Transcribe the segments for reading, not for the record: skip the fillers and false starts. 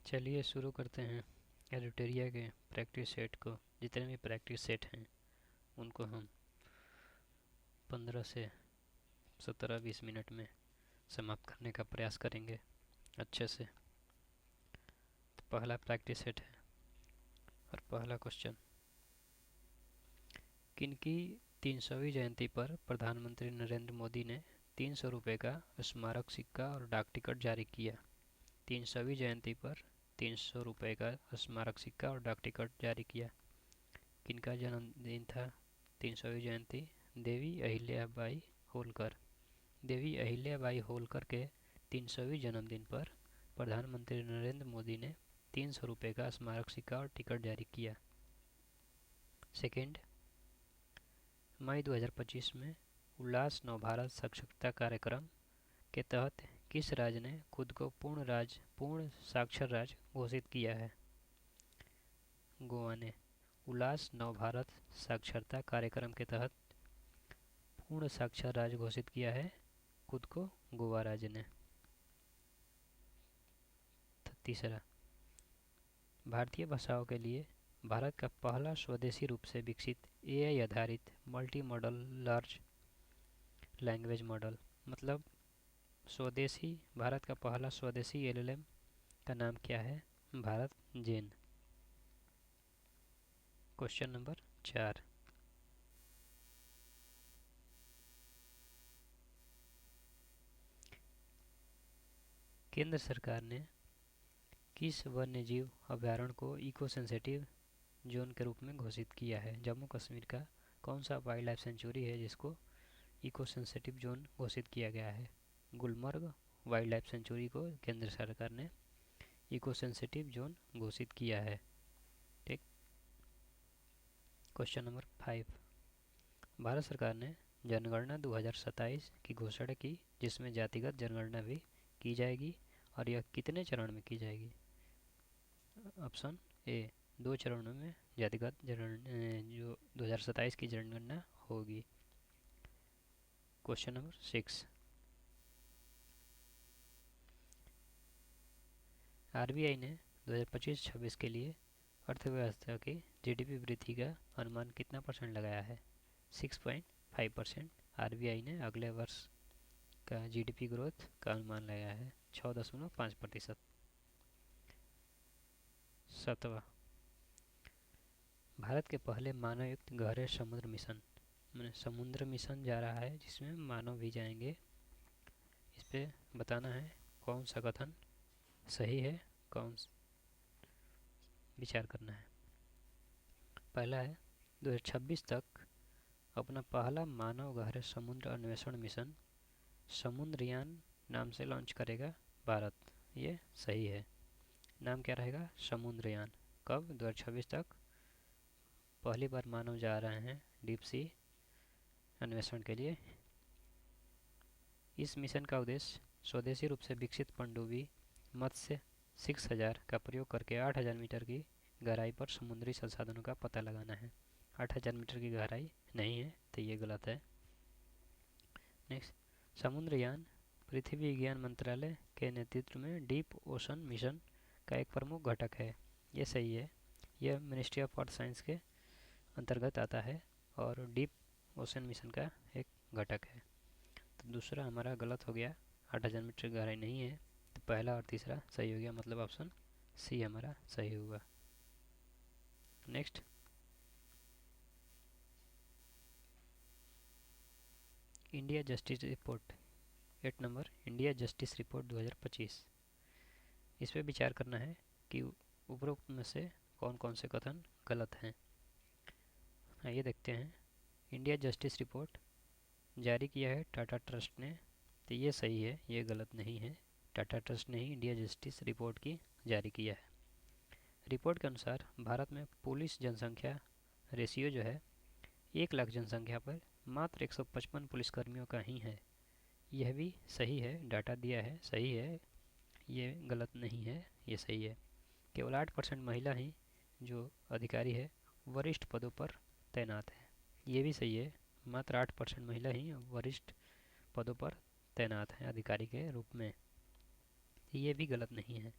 चलिए शुरू करते हैं एडिटोरिया के प्रैक्टिस सेट को। जितने भी प्रैक्टिस सेट हैं उनको हम 15 से 17-20 मिनट में समाप्त करने का प्रयास करेंगे अच्छे से। तो पहला प्रैक्टिस सेट है और पहला क्वेश्चन, किनकी 300वीं जयंती पर प्रधानमंत्री नरेंद्र मोदी ने 300 रुपये का स्मारक सिक्का और डाक टिकट जारी किया। 300वीं जयंती पर 300 रुपये का स्मारक सिक्का और डाक टिकट जारी किया। किनका जन्मदिन था? 300वीं जयंती देवी अहिल्याबाई होलकर। देवी अहिल्याबाई होलकर के 300वीं जन्मदिन पर प्रधानमंत्री नरेंद्र मोदी ने 300 रुपये का स्मारक सिक्का और टिकट जारी किया। सेकेंड, मई 2025 में उल्लास नवभारत साक्षरता कार्यक्रम के तहत किस राज्य ने खुद को पूर्ण साक्षर राज्य घोषित किया है? गोवा ने उल्लास नवभारत साक्षरता कार्यक्रम के तहत पूर्ण साक्षर राज्य घोषित किया है खुद को गोवा राज्य ने। तीसरा, भारतीय भाषाओं के लिए भारत का पहला स्वदेशी रूप से विकसित एआई आधारित multi modal large language model, मतलब स्वदेशी, भारत का पहला स्वदेशी एलएलएम का नाम क्या है? भारत जेन। क्वेश्चन नंबर 4, केंद्र सरकार ने किस वन्य जीव अभ्यारण्य को इको सेंसिटिव जोन के रूप में घोषित किया है? जम्मू कश्मीर का कौन सा वाइल्ड लाइफ सेंचुरी है जिसको इको सेंसिटिव जोन घोषित किया गया है? गुलमर्ग वाइल्ड लाइफ सेंचुरी को केंद्र सरकार ने इको सेंसिटिव जोन घोषित किया है। ठीक। क्वेश्चन नंबर 5, भारत सरकार ने जनगणना 2027 की घोषणा की जिसमें जातिगत जनगणना भी की जाएगी, और यह कितने चरण में की जाएगी? ऑप्शन ए, 2 चरणों में जातिगत जनगणना जो 2027 की जनगणना होगी। क्वेश्चन नंबर 6, आरबीआई ने 2025-26 के लिए अर्थव्यवस्था की जीडीपी वृद्धि का अनुमान कितना % लगाया है? 6.5%। आरबीआई ने अगले वर्ष का जीडीपी ग्रोथ का अनुमान लगाया है 6.5%। 7वां, भारत के पहले मानवयुक्त गहरे समुद्र मिशन, समुद्र मिशन जा रहा है जिसमें मानव भी जाएंगे। इस पे बताना है कौन सा कथन सही है, कौन विचार करना है। पहला है 2026 तक अपना पहला मानव गहरे समुद्र अन्वेषण मिशन समुद्रयान नाम से लॉन्च करेगा भारत। ये सही है। नाम क्या रहेगा? समुद्रयान। कब? 2026 तक पहली बार मानव जा रहे हैं डीप सी अन्वेषण के लिए। इस मिशन का उद्देश्य स्वदेशी रूप से विकसित पनडुब्बी मत्स्य 6000 का प्रयोग करके 8000 मीटर की गहराई पर समुद्री संसाधनों का पता लगाना है। 8000 मीटर की गहराई नहीं है, तो ये गलत है। नेक्स्ट, समुद्रयान पृथ्वी विज्ञान मंत्रालय के नेतृत्व में डीप ओशन मिशन का एक प्रमुख घटक है। ये सही है। यह मिनिस्ट्री ऑफ अर्थ साइंस के अंतर्गत आता है और डीप ओशन मिशन का एक घटक है। तो दूसरा हमारा गलत हो गया, 8000 मीटर गहराई नहीं है, तो पहला और तीसरा सही हो गया, मतलब ऑप्शन सी हमारा सही हुआ। Next, India justice report 8 number, India justice report 2025। इस पर विचार करना है कि उपरोक्त में से कौन कौन से कथन गलत हैं। आइए देखते हैं। इंडिया जस्टिस रिपोर्ट जारी किया है टाटा ट्रस्ट ने, तो ये सही है, ये गलत नहीं है। टाटा ट्रस्ट ने ही इंडिया जस्टिस रिपोर्ट की जारी किया है। रिपोर्ट के अनुसार भारत में पुलिस जनसंख्या रेशियो जो है 1 लाख जनसंख्या पर मात्र 155 पुलिसकर्मियों का ही है। यह भी सही है, डाटा दिया है, सही है, ये गलत नहीं है, ये सही है। केवल 8% महिला ही जो अधिकारी है वरिष्ठ पदों पर तैनात है। ये भी सही है, मात्र 8% महिला ही वरिष्ठ पदों पर तैनात हैं अधिकारी के रूप में। ये भी गलत नहीं है।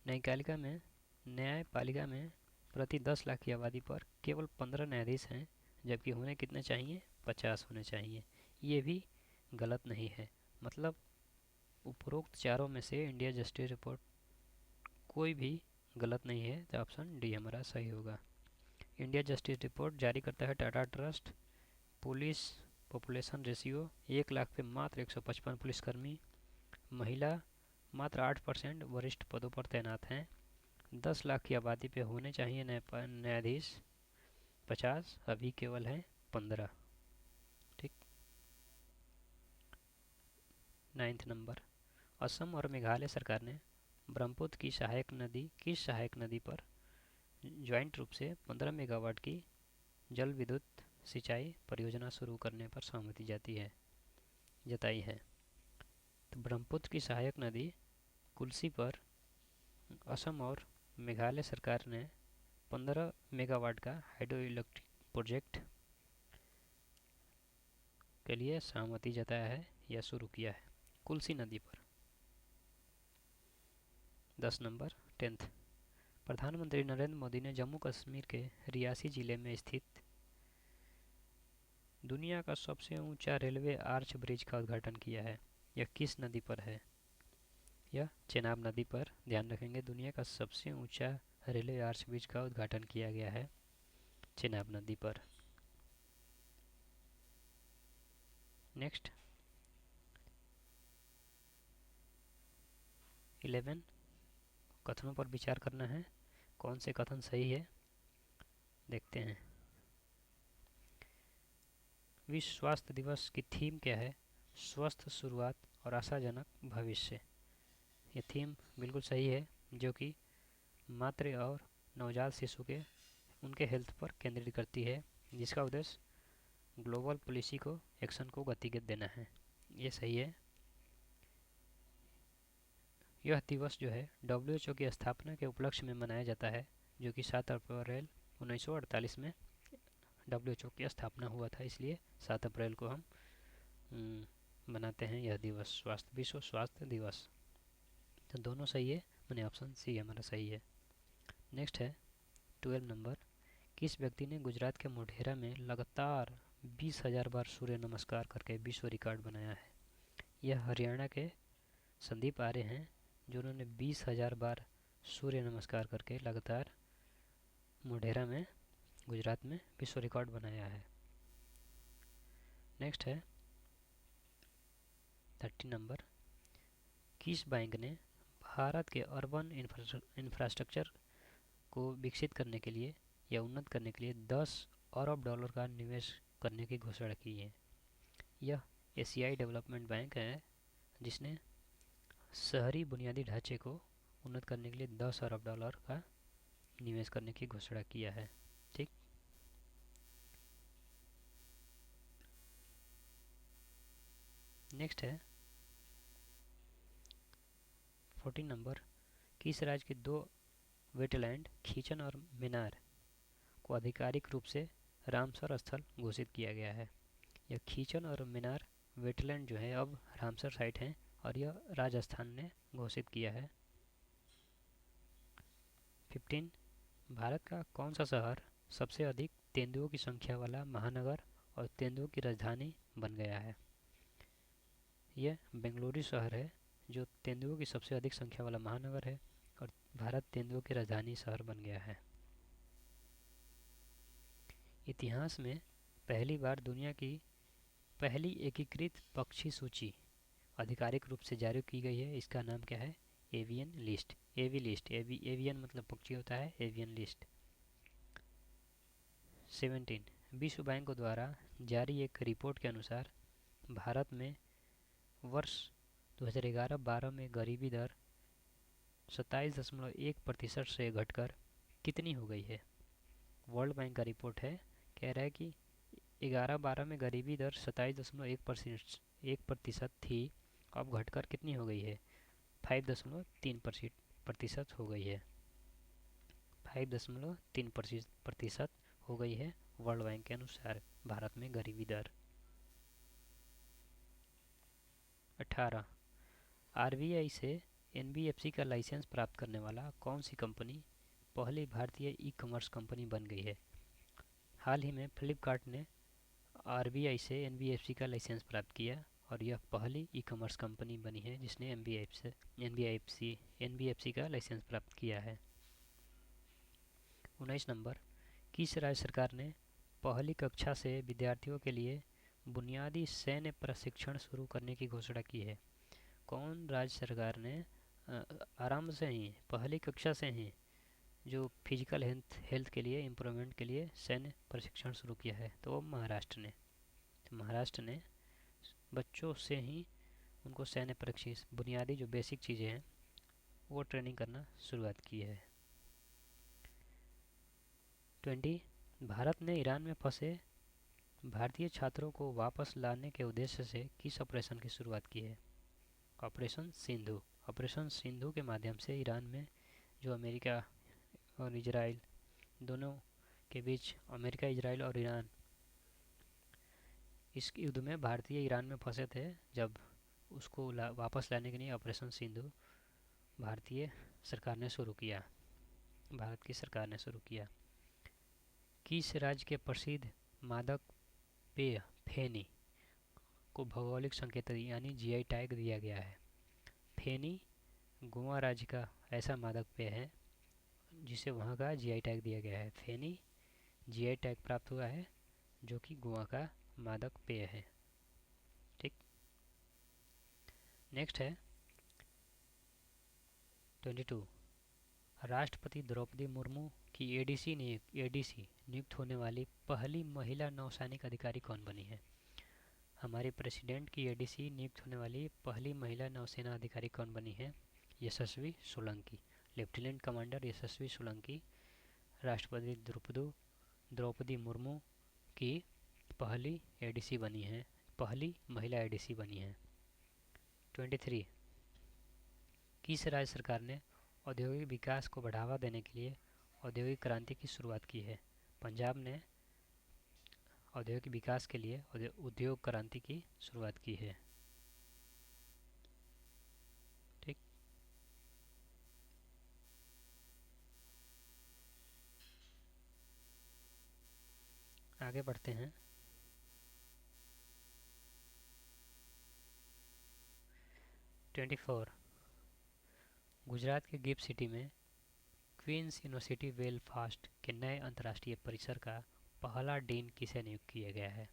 न्यायपालिका में प्रति 10 लाख की आबादी पर केवल 15 न्यायाधीश हैं, जबकि होने कितने चाहिए? 50 होने चाहिए। ये भी गलत नहीं है। मतलब उपरोक्त चारों में से इंडिया जस्टिस रिपोर्ट कोई भी गलत नहीं है, तो ऑप्शन डी हमारा सही होगा। इंडिया जस्टिस रिपोर्ट जारी करता है Tata trust. Police population ratio 1 lakh पे मात्र 155 पुलिसकर्मी। महिला मात्र 8% वरिष्ठ पदों पर तैनात हैं। 10 लाख की आबादी पे होने चाहिए न्यायाधीश 50, अभी केवल हैं 15। ठीक। 9 नंबर, असम और मेघालय सरकार ने ब्रह्मपुत्र की किस सहायक नदी पर ज्वाइंट रूप से 15 मेगावाट की जल विद्युत सिंचाई परियोजना शुरू करने पर सहमति जताई है। तो ब्रह्मपुत्र की सहायक नदी कुल्सी पर असम और मेघालय सरकार ने 15 मेगावाट का हाइड्रो इलेक्ट्रिक प्रोजेक्ट के लिए सहमति जताया है या शुरू किया है कुल्सी नदी पर। 10 नंबर 10th, प्रधानमंत्री नरेंद्र मोदी ने जम्मू कश्मीर के रियासी जिले में स्थित दुनिया का सबसे ऊंचा रेलवे आर्च ब्रिज का उद्घाटन किया है। यह किस नदी पर है? यह चेनाब नदी पर। ध्यान रखेंगे, दुनिया का सबसे ऊंचा रेलवे आर्च ब्रिज का उद्घाटन किया गया है चेनाब नदी पर। नेक्स्ट 11, कथनों पर विचार करना है। कौन से कथन सही है देखते हैं। विश्व स्वास्थ्य दिवस की थीम क्या है? स्वस्थ शुरुआत और आशाजनक भविष्य। ये थीम बिल्कुल सही है, जो कि मातृ और नवजात शिशु के उनके हेल्थ पर केंद्रित करती है, जिसका उद्देश्य ग्लोबल पॉलिसी को एक्शन को गति देना है। ये सही है। यह दिवस जो है WHO की स्थापना के उपलक्ष्य में मनाया जाता है, जो कि 7 अप्रैल 1948 में WHO की स्थापना हुआ था, इसलिए 7 अप्रैल को हम मनाते हैं यह दिवस, विश्व स्वास्थ्य दिवस। तो दोनों सही है, मैंने ऑप्शन सी हमारा सही है। नेक्स्ट है 12 नंबर, किस व्यक्ति ने गुजरात के मोढेरा में लगातार 20,000 बार सूर्य नमस्कार करके विश्व रिकॉर्ड बनाया है? यह हरियाणा के संदीप आर्य हैं, जिन्होंने 20,000 बार सूर्य नमस्कार करके लगातार मोढेरा में गुजरात में विश्व रिकॉर्ड बनाया है। नेक्स्ट है 30 नंबर, किस बैंक ने भारत के अर्बन इंफ्रास्ट्रक्चर को विकसित करने के लिए या उन्नत करने के लिए 10 अरब डॉलर का निवेश करने की घोषणा की है? यह एशियाई डेवलपमेंट बैंक है, जिसने शहरी बुनियादी ढांचे को उन्नत करने के लिए 10 अरब डॉलर का निवेश करने की घोषणा किया है। ठीक। नेक्स्ट है 14 नंबर, किस राज्य के 2 वेटलैंड खीचन और मिनार को आधिकारिक रूप से रामसर स्थल घोषित किया गया है? यह खीचन और मिनार वेटलैंड जो है अब रामसर साइट हैं, और यह राजस्थान ने घोषित किया है। 15, भारत का कौन सा शहर सबसे अधिक तेंदुओं की संख्या वाला महानगर और तेंदुओं की राजधानी बन गया है? यह बेंगलुरु शहर है, जो तेंदुओं की सबसे अधिक संख्या वाला महानगर है और भारत तेंदुओं की राजधानी शहर बन गया है। इतिहास में पहली बार दुनिया की पहली एकीकृत पक्षी सूची आधिकारिक रूप से जारी की गई है। इसका नाम क्या है? Avian list. एवियन मतलब पक्षी होता है, एवियन लिस्ट। 17, विश्व बैंक द्वारा जारी एक रिपोर्ट के अनुसार भारत में वर्ष 2011-12 में गरीबी दर 27.1% से घटकर कितनी हो गई है? वर्ल्ड बैंक का रिपोर्ट है, कह रहा है कि 11-12 में गरीबी दर 27.1% थी, अब घटकर कितनी हो गई है? 5.3% हो गई है। 5.3% हो गई है वर्ल्ड बैंक के अनुसार भारत में गरीबी दर। 18, आरबीआई से एनबीएफसी का लाइसेंस प्राप्त करने वाला कौन सी कंपनी पहली भारतीय ई कॉमर्स कंपनी बन गई है? हाल ही में फ्लिपकार्ट ने आरबीआई से एनबीएफसी का लाइसेंस प्राप्त किया और यह पहली ई कॉमर्स कंपनी बनी है जिसने एनबीएफसी का लाइसेंस प्राप्त किया है। 19 नंबर, किस राज्य सरकार ने पहली कक्षा से विद्यार्थियों के लिए बुनियादी सैन्य प्रशिक्षण शुरू करने की घोषणा की है? कौन राज्य सरकार ने आरंभ से ही पहली कक्षा से ही जो फिजिकल हेल्थ के लिए इम्प्रूवमेंट के लिए सैन्य प्रशिक्षण शुरू किया है? तो वो महाराष्ट्र ने। तो महाराष्ट्र ने बच्चों से ही उनको सैन्य प्रशिक्षण बुनियादी जो बेसिक चीज़ें हैं वो ट्रेनिंग करना शुरुआत की है। 20, भारत ने ईरान में फंसे भारतीय छात्रों को वापस लाने के उद्देश्य से किस ऑपरेशन की शुरुआत की है? ऑपरेशन सिंधु। ऑपरेशन सिंधु के माध्यम से ईरान में जो अमेरिका और इजराइल दोनों के बीच, अमेरिका, इजराइल और ईरान, इस युद्ध में भारतीय ईरान में फंसे थे, जब उसको वापस लाने के लिए ऑपरेशन सिंधु भारतीय सरकार ने शुरू किया, भारत की सरकार ने शुरू किया। किस राज्य के प्रसिद्ध मादक पेय फेनी को भौगोलिक संकेत यानी जीआई टैग दिया गया है? फेनी गोवा राज्य का ऐसा मादक पेय है जिसे वहाँ का जीआई टैग दिया गया है। फेनी जीआई टैग प्राप्त हुआ है जो कि गोवा का मादक पेय है। ठीक, नेक्स्ट है 22, राष्ट्रपति द्रौपदी मुर्मू की एडीसी नियुक्त होने वाली पहली महिला नौसैनिक अधिकारी कौन बनी है? हमारे प्रेसिडेंट की एडीसी नियुक्त होने वाली पहली महिला नौसेना अधिकारी कौन बनी है? यशस्वी सोलंकी। लेफ्टिनेंट कमांडर यशस्वी सोलंकी राष्ट्रपति द्रौपदी मुर्मू की पहली एडीसी बनी है, पहली महिला एडीसी बनी है। 23, किस राज्य सरकार ने औद्योगिक विकास को बढ़ावा देने के लिए औद्योगिक क्रांति की शुरुआत की है? पंजाब ने औद्योगिक विकास के लिए उद्योग क्रांति की शुरुआत की है। ठीक, आगे बढ़ते हैं। 24, गुजरात के गिफ्ट सिटी में क्वींस यूनिवर्सिटी बेलफास्ट के नए अंतर्राष्ट्रीय परिसर का पहला डीन किसे नियुक्त किया गया है?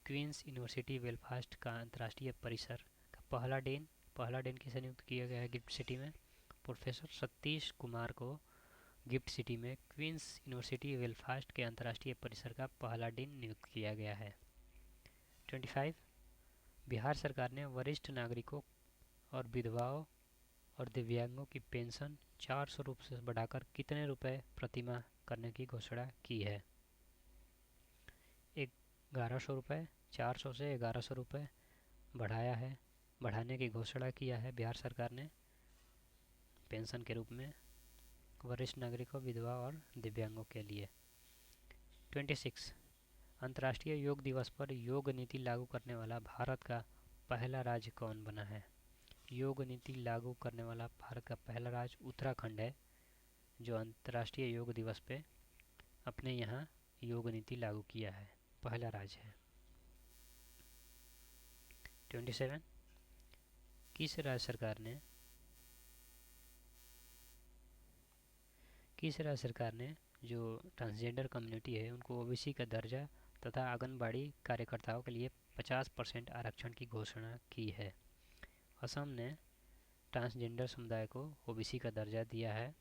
क्वींस यूनिवर्सिटी बेलफास्ट का अंतर्राष्ट्रीय परिसर का पहला डीन किसे नियुक्त किया गया है गिफ्ट सिटी में? प्रोफेसर सतीश कुमार को गिफ्ट सिटी में क्वींस यूनिवर्सिटी बेलफास्ट के अंतर्राष्ट्रीय परिसर का पहला डीन नियुक्त किया गया है। 25, बिहार सरकार ने वरिष्ठ नागरिकों और विधवाओं और दिव्यांगों की पेंशन 400 रुपये से बढ़ाकर कितने रुपए प्रतिमाह करने की घोषणा की है? 1100 रुपये, 400 से 1100 रुपये बढ़ाने की घोषणा किया है बिहार सरकार ने पेंशन के रूप में वरिष्ठ नागरिकों, विधवा और दिव्यांगों के लिए। 26, अंतर्राष्ट्रीय योग दिवस पर योग नीति लागू करने वाला भारत का पहला राज्य कौन बना है? योग नीति लागू करने वाला भारत का पहला राज्य उत्तराखंड है, जो अंतर्राष्ट्रीय योग दिवस पे अपने यहाँ योग नीति लागू किया है, पहला राज्य है। 27, किस राज्य सरकार ने जो ट्रांसजेंडर कम्युनिटी है उनको ओबीसी का दर्जा तथा आंगनबाड़ी कार्यकर्ताओं के लिए 50% आरक्षण की घोषणा की है? असम ने ट्रांसजेंडर समुदाय को ओबीसी का दर्जा दिया है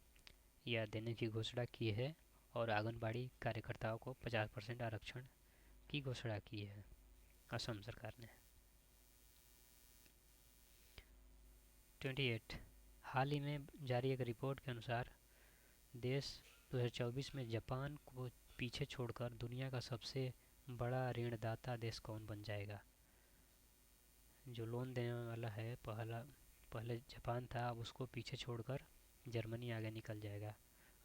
या देने की घोषणा की है और आंगनबाड़ी कार्यकर्ताओं को 50% आरक्षण की घोषणा की है असम सरकार ने। 28, हाल ही में जारी एक रिपोर्ट के अनुसार देश 2024 में जापान को पीछे छोड़कर दुनिया का सबसे बड़ा ऋणदाता देश कौन बन जाएगा? जो लोन देने वाला है पहले जापान था, अब उसको पीछे छोड़कर जर्मनी आगे निकल जाएगा।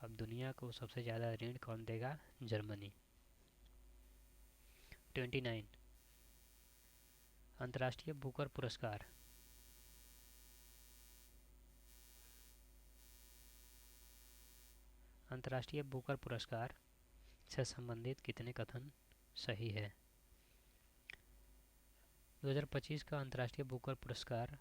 अब दुनिया को सबसे ज़्यादा ऋण कौन देगा? जर्मनी। 29, अंतर्राष्ट्रीय बुकर पुरस्कार अंतर्राष्ट्रीय बुकर पुरस्कार से संबंधित कितने कथन सही है? 2025 का अंतर्राष्ट्रीय बुकर पुरस्कार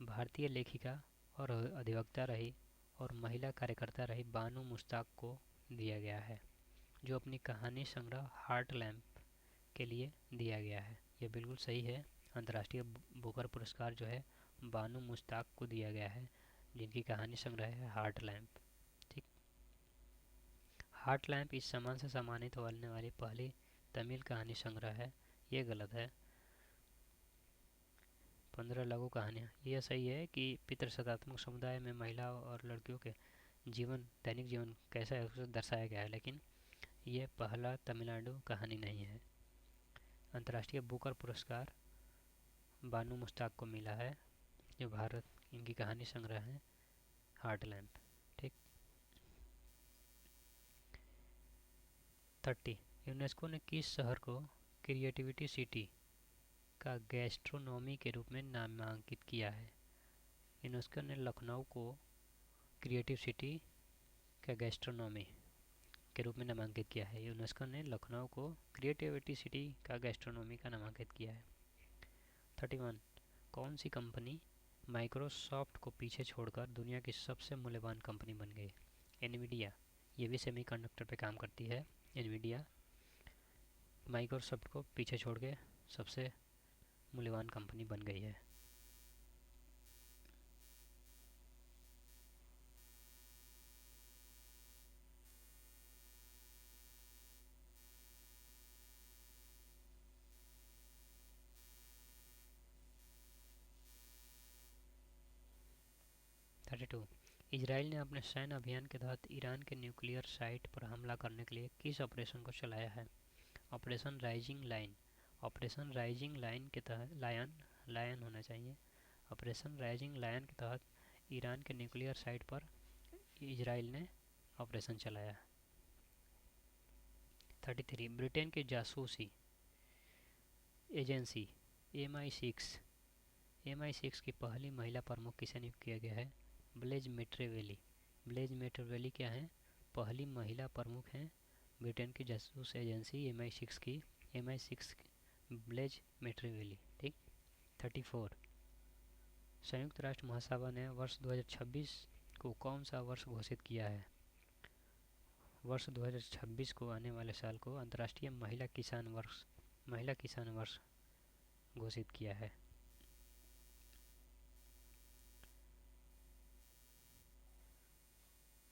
भारतीय लेखिका और अधिवक्ता रही और महिला कार्यकर्ता रही बानू मुश्ताक को दिया गया है, जो अपनी कहानी संग्रह हार्ट लैम्प के लिए दिया गया है। यह बिल्कुल सही है। अंतर्राष्ट्रीय बुकर पुरस्कार जो है बानू मुश्ताक को दिया गया है, जिनकी कहानी संग्रह है हार्ट लैम्प। ठीक, हार्ट लैम्प इस सम्मान से सम्मानित होने वाली पहली तमिल कहानी संग्रह है। ये गलत है। 15 लघु कहानियाँ, यह सही है कि पितृसत्तात्मक समुदाय में महिला और लड़कियों के दैनिक जीवन कैसा है उसे दर्शाया गया है, लेकिन ये पहला तमिलनाडु कहानी नहीं है। अंतर्राष्ट्रीय बुकर पुरस्कार बानू मुश्ताक को मिला है, जो भारत इनकी कहानी संग्रह है हार्ट लैम्प। ठीक, 30 यूनेस्को ने किस शहर को क्रिएटिविटी सिटी का गैस्ट्रोनॉमी के रूप में नामांकित किया है? यूनेस्को ने लखनऊ को क्रिएटिव सिटी का गैस्ट्रोनॉमी के रूप में नामांकित किया है। यूनेस्को ने लखनऊ को क्रिएटिविटी सिटी का गैस्ट्रोनॉमी का नामांकित किया है। 31 कौन सी कंपनी माइक्रोसॉफ्ट को पीछे छोड़कर दुनिया की सबसे मूल्यवान कंपनी बन गई? एनवीडिया, ये भी सेमीकंडक्टर पे काम करती है। एनवीडिया माइक्रोसॉफ्ट को पीछे छोड़ के सबसे मूल्यवान कंपनी बन गई है। इजराइल ने अपने सैन्य अभियान के तहत ईरान के न्यूक्लियर साइट पर हमला करने के लिए किस ऑपरेशन को चलाया है? Operation rising line. Operation rising line के तहत लायन होना चाहिए। ऑपरेशन राइजिंग लायन के तहत ईरान के न्यूक्लियर साइट पर इजराइल ने ऑपरेशन चलाया। 33 ब्रिटेन की जासूसी एजेंसी MI6 की पहली महिला प्रमुख किसे नियुक्त किया गया है? ब्लेज मेट्रेवेली। ब्लेज मेट्रेवेली क्या है? पहली महिला प्रमुख हैं ब्रिटेन की जासूस एजेंसी MI6 ब्लेज मेट्रेवेली। ठीक, 34 संयुक्त राष्ट्र महासभा ने वर्ष 2026 को कौन सा वर्ष घोषित किया है? वर्ष 2026 को आने वाले साल को अंतर्राष्ट्रीय महिला किसान वर्ष घोषित किया है।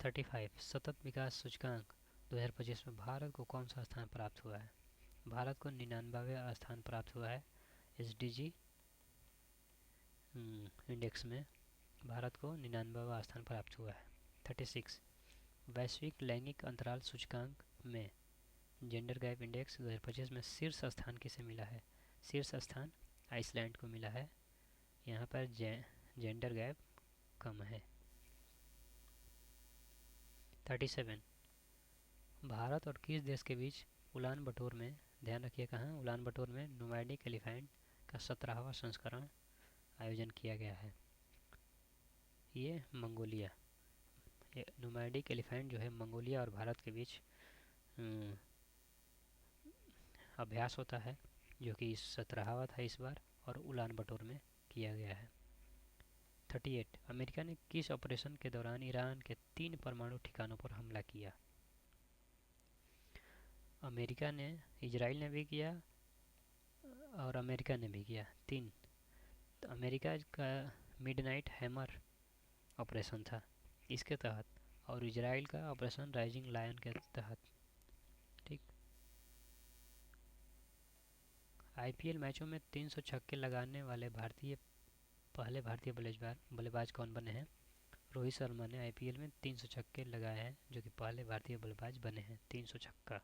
35 सतत विकास सूचकांक 2025 में भारत को कौन सा स्थान प्राप्त हुआ है? भारत को 99वां स्थान प्राप्त हुआ है। SDG इंडेक्स में भारत को 99वां स्थान प्राप्त हुआ है। 36 वैश्विक लैंगिक अंतराल सूचकांक में जेंडर गैप इंडेक्स 2025 में शीर्ष स्थान किसे मिला है? शीर्ष स्थान आइसलैंड को मिला है। यहाँ पर जेंडर गैप कम है। 37 भारत और किस देश के बीच उलान बटोर में, ध्यान रखिए कहाँ, उलान बटोर में नोमैडिक एलिफेंट का 17वां संस्करण आयोजन किया गया है? ये मंगोलिया। नोमैडिक एलिफेंट जो है मंगोलिया और भारत के बीच अभ्यास होता है, जो कि 17वां था इस बार और उलान बटोर में किया गया है। 38 अमेरिका ने किस ऑपरेशन के दौरान ईरान के 3 परमाणु ठिकानों पर हमला किया? अमेरिका ने, इजराइल ने भी किया और अमेरिका ने भी किया 3। तो अमेरिका का मिडनाइट हैमर ऑपरेशन था इसके तहत, और इजराइल का ऑपरेशन राइजिंग लायन के तहत। ठीक, IPL मैचों में 300 छक्के लगाने वाले पहले भारतीय बल्लेबाज कौन बने हैं? रोहित शर्मा ने IPL में 300 छक्के लगाए हैं, जो कि पहले भारतीय बल्लेबाज बने हैं। 300 छक्का।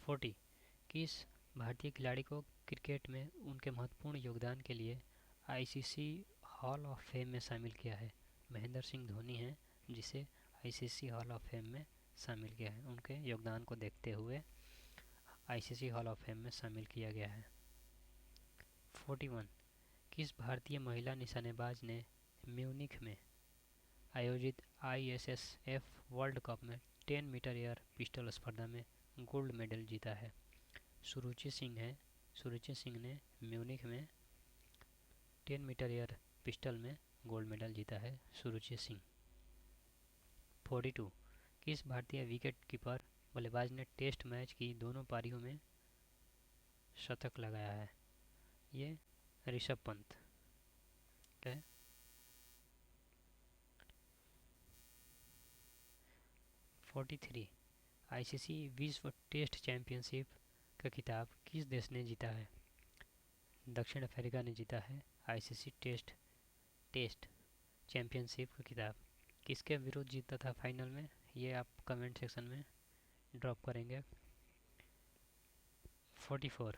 40 किस भारतीय खिलाड़ी को क्रिकेट में उनके महत्वपूर्ण योगदान के लिए ICC हॉल ऑफ फेम में शामिल किया है? महेंद्र सिंह धोनी हैं, जिसे ICC हॉल ऑफ फेम में शामिल किया है। उनके योगदान को देखते हुए ICC हॉल ऑफ फेम में शामिल किया गया है। 41 किस भारतीय महिला निशानेबाज ने म्यूनिख में आयोजित ISSF वर्ल्ड कप में 10 मीटर एयर पिस्टल स्पर्धा में गोल्ड मेडल जीता है? सुरुचि सिंह है। सुरुचि सिंह ने म्यूनिख में 10 मीटर एयर पिस्टल में गोल्ड मेडल जीता है सुरुचि सिंह। 42 किस भारतीय विकेट कीपर बल्लेबाज ने टेस्ट मैच की दोनों पारियों में शतक लगाया है? ये ऋषभ पंत है। 43 ICC विश्व टेस्ट चैंपियनशिप का खिताब किस देश ने जीता है? दक्षिण अफ्रीका ने जीता है ICC टेस्ट चैंपियनशिप का खिताब। किसके विरुद्ध जीता था फाइनल में? ये आप कमेंट सेक्शन में ड्रॉप करेंगे। 44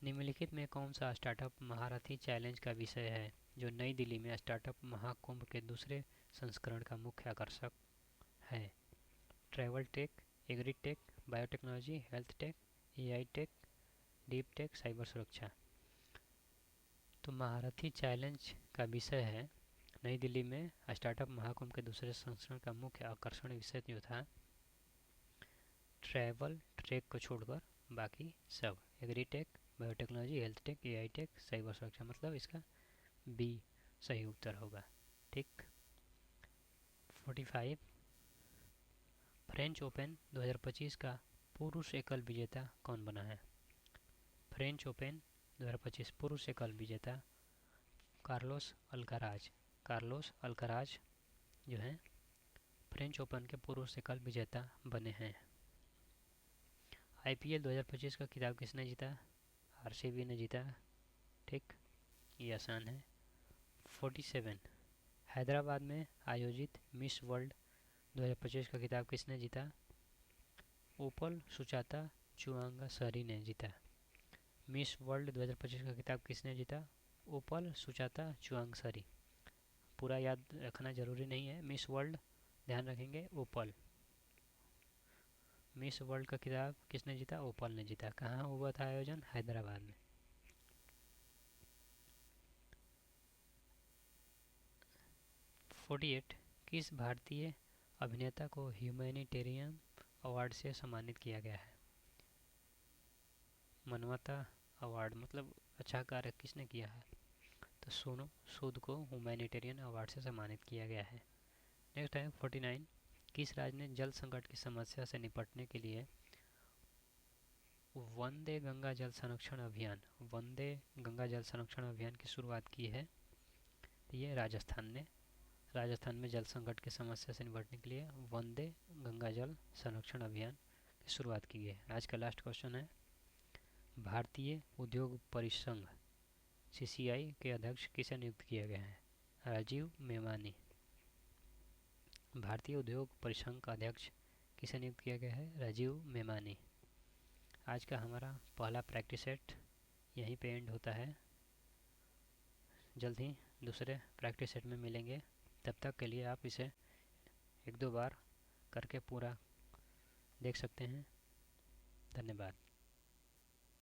निम्नलिखित में कौन सा स्टार्टअप महारथी चैलेंज का विषय है जो नई दिल्ली में स्टार्टअप महाकुंभ के दूसरे संस्करण का मुख्य आकर्षक है? Travel tech, agri tech, biotechnology, health tech, AI tech, deep tech, cyber सुरक्षा। तो महारथी चैलेंज का विषय है नई दिल्ली में स्टार्टअप महाकुंभ के दूसरे संस्करण का मुख्य आकर्षण विषय जो था ट्रैवल टेक को छोड़कर बाकी सब। Agri tech, biotechnology, health tech, AI tech, cyber सुरक्षा, मतलब इसका बी सही उत्तर होगा। ठीक। 45 फ्रेंच ओपन 2025 का पुरुष एकल विजेता कौन बना है? फ्रेंच ओपन 2025 पुरुष एकल विजेता कार्लोस अल्काराज। कार्लोस अल्काराज जो है फ्रेंच ओपन के पुरुष एकल विजेता बने हैं। IPL 2025 का खिताब किसने जीता? RCB ने जीता। ठीक, ये आसान है। 47 हैदराबाद में आयोजित मिस वर्ल्ड 2025 का खिताब किसने जीता? ओपल सुचाता चुआंगासरी ने जीता। मिस वर्ल्ड 2025 का खिताब किसने जीता? ओपल सुचाता चुआंगासरी। पूरा याद रखना जरूरी नहीं है। मिस वर्ल्ड ध्यान रखेंगे ओपल। मिस वर्ल्ड का खिताब किसने जीता? ओपल ने जीता। कहाँ हुआ था आयोजन? हैदराबाद में। 48 किस भारतीय अभिनेता को ह्यूमैनिटेरियन अवार्ड से सम्मानित किया गया है? मानवता अवार्ड, मतलब अच्छा कार्य किसने किया है? तो सोनू सूद को ह्यूमैनिटेरियन अवार्ड से सम्मानित किया गया है। नेक्स्ट है 49 किस राज्य ने जल संकट की समस्या से निपटने के लिए वंदे गंगा जल संरक्षण अभियान की शुरुआत की है? ये राजस्थान ने। राजस्थान में जल संकट की समस्या से निपटने के लिए वंदे गंगा जल संरक्षण अभियान की शुरुआत की है। आज का लास्ट क्वेश्चन है भारतीय उद्योग परिसंघ CCI के अध्यक्ष किसे नियुक्त किया गया है? राजीव मेमानी। भारतीय उद्योग परिसंघ का अध्यक्ष किसे नियुक्त किया गया है? राजीव मेमानी। आज का हमारा पहला प्रैक्टिस सेट यहीं पे एंड होता है। जल्द ही दूसरे प्रैक्टिस सेट में मिलेंगे। तब तक के लिए आप इसे 1-2 बार करके पूरा देख सकते हैं। धन्यवाद।